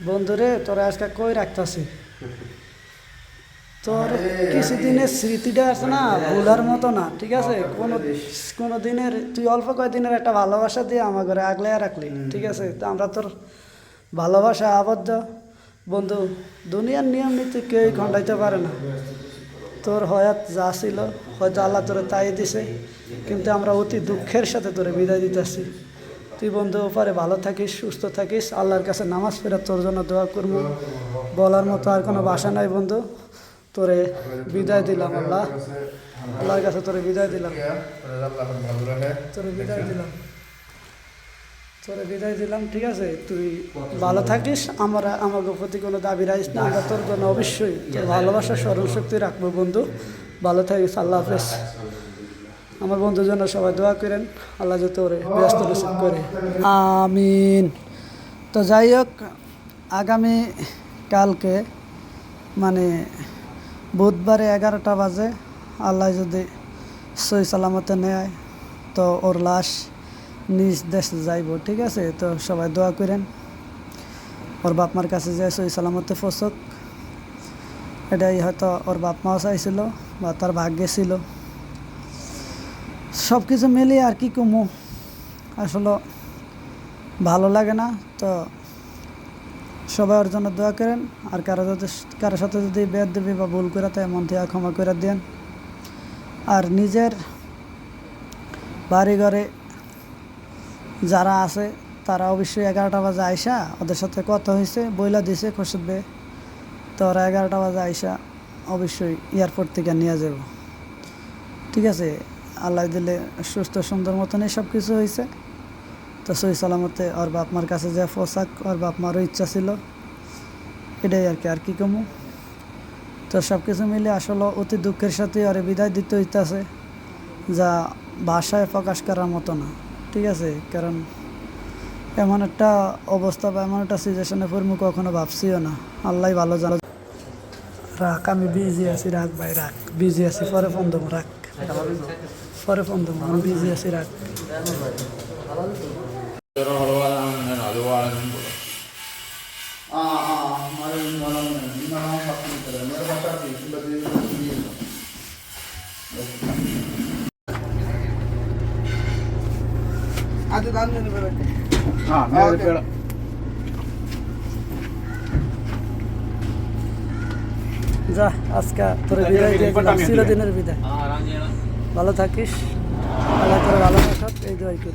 বন্ধুরে তোরা আজকে কই রাখতাছি তোর কিছুদিনের স্মৃতিটা আছে না ভুলার মতো না, ঠিক আছে? কোনো দিনের তুই অল্প কয়েকদিনের একটা ভালোবাসা দিয়ে আমার ঘরে আগলে রাখলি, ঠিক আছে? তো আমরা তোর ভালোবাসা আবদ্ধ বন্ধু, দুনিয়ার নিয়ম নীতি কেউই খণ্ডাইতে পারে না। তোর হয়াত যা ছিল হয়তো আল্লাহ তোরে তাই দিছে, কিন্তু আমরা অতি দুঃখের সাথে তোরে বিদায় দিতেছি। তুই বন্ধু ওপারে ভালো থাকিস, সুস্থ থাকিস, আল্লাহর কাছে নামাজ পড়ে তোর জন্য দোয়া করবো। বলার মতো আর কোনো ভাষা নাই বন্ধু, তোরে বিদায় দিলাম। আল্লাহর কাছে তোরে বিদায় দিলাম, তোরে বিদায় দিলাম, তোরে বিদায় দিলাম, ঠিক আছে? তুই ভালো থাকিস, আমাকে প্রতি কোনো দাবি রাখিস না। আমরা তোর জন্য অবশ্যই তোর ভালোবাসার স্মরণশক্তি রাখবো বন্ধু। ভালো থাকিস, আল্লাহ হাফেজ। আমার বন্ধুর জন্য সবাই দোয়া করেন, আল্লাহ যাতে ওরে ব্যস্ত নসিব করে, আমিন। তো যাই হোক, আগামী কালকে মানে বুধবারে 11টা বাজে আল্লাহ যদি সই সালামতে নেয় তো ওর লাশ নিজ দেশে যাইব, ঠিক আছে? তো সবাই দোয়া করেন ওর বাপ মার কাছে যায় সই সালামতে ফসক। এটাই হয়তো ওর বাপ মাও চাইছিল বা তার ভাগ্যে ছিল। সব কিছু মিলিয়ে আর কি কমু, আসলে ভালো লাগে না। তো সবাই ওর জন্য দোয়া করেন। আর কারোর সাথে যদি বেয়াদবি বা ভুল করে তাই মন থেকে ক্ষমা করে দেন। আর নিজের বাড়ি ঘরে যারা আছে তারা অবশ্যই 11টা বাজে আইসা ওদের সাথে কথা হয়েছে, বইলা দিছে খসবে, তো ওরা 11টা বাজে আইসা অবশ্যই এয়ারপোর্ট থেকে নিয়ে যাব, ঠিক আছে? আল্লাহ দিলে সুস্থ সুন্দর মতনই সব কিছু হয়েছে। তো সই সালামতে ওর বাপ মার কাছে যে পোশাক ওর বাপ মারও ইচ্ছা ছিল, এটাই আর কি কমু। তো সব কিছু মিলে আসলে অতি দুঃখের সাথে ওরে বিদায় দিতে হইতেছে, যা ভাষায় প্রকাশ করার মতো না, ঠিক আছে? কারণ এমন একটা অবস্থা বা এমন একটা সিচুয়েশনে পড়মু কখনো ভাবছিও না। আল্লাহ ভালো জানো। রাখ, আমি বিজি আছি, রাখ ভাই রাখ, বিজি আছি, পরে ফোন দেবো, রাখ, পরে ফোন দেবো, আমি বিজি আছি, রাখ। যা, আজকে তোর বিদায় দিয়ে দিলাম, চিরদিনের বিদায়। ভালো থাকিস, আল্লাহ তোর ভালো রাখাত, এই দোয়াই করি।